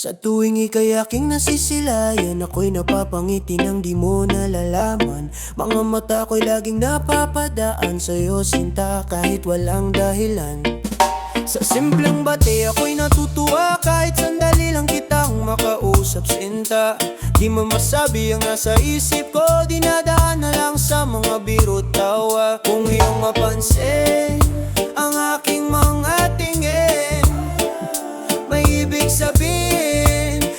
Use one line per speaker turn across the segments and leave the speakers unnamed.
Sa tuwing ika'y aking nasisilayan, ako'y napapangiti nang di mo nalalaman. Mga mata ko'y laging napapadaan sa'yo sinta kahit walang dahilan. Sa simpleng bate ako'y natutuwa kahit sandali lang kitang makausap sinta. Di mo masabi ang nasa isip ko, dinadaan na lang sa mga biro tawa. Kung iyong mapansin ang aking mga tingin, may ibig sabihin,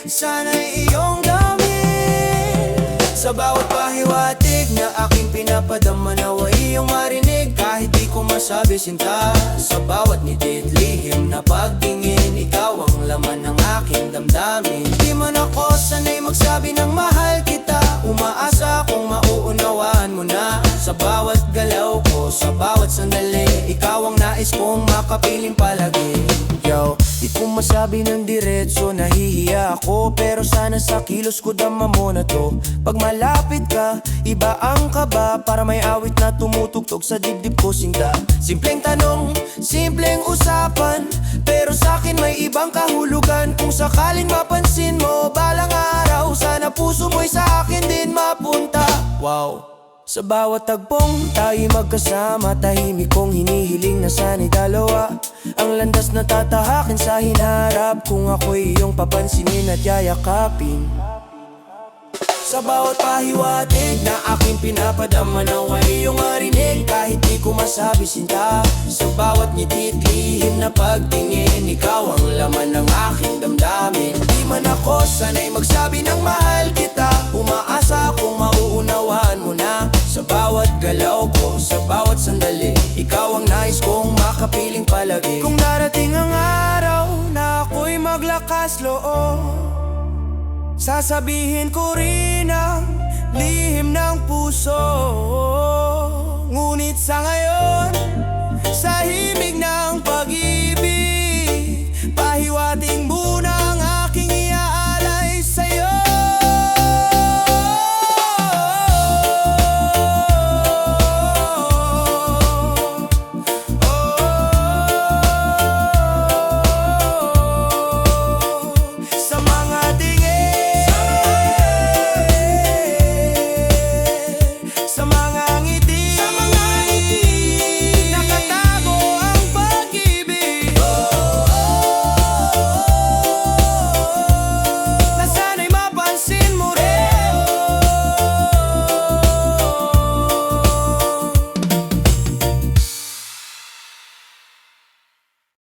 sana'y iyong damin. Sa bawat pahiwatig na aking pinapadama, nawa'y iyong marinig kahit di ko masabi sinta. Sa bawat ngiti't lihim na pagtingin, ikaw ang laman ng aking damdamin. Di man ako sanay magsabi ng mahal kita, umaasa kung mauunawaan mo na. Sa bawat galaw ko, sa bawat sandali, ikaw ang nais kong makapiling palagi. Yo, di ko masabi ng diretso, nahihiya ako, pero sana sa kilos ko dama mo na to. Pag malapit ka, iba ang kaba, para may awit na tumutugtog sa dibdib ko sinta. Simpleng tanong, simpleng usapan, pero sa'kin may ibang kahulugan. Kung sakaling mapansin mo, balang araw, sana puso mo'y sa akin din mapunta. Wow. Sa bawat tagpong tayo magkasama, tahimik kong hinihiling na sana'y dalawa. Ang landas na tatahakin sa hinarap, kung ako'y iyong papansinin at yayakapin. Sa bawat pahiwatig na aking pinapadama, nawa'y iyong marinig kahit di ko masabi sinta. Sa bawat ngiti't lihim na pagtingin, ikaw ang laman ng aking damdamin. Di man ako sanay magsabi ng mahal kita, umaasa kung mauunawaan mo na. Sa bawat galaw ko, sa bawat sandali, ikaw ang nais kong makapiling palagi. Kung darating ang araw na ako'y maglakas loob, sasabihin ko rin ang lihim ng puso. Ngunit sa ngayon, sa himig na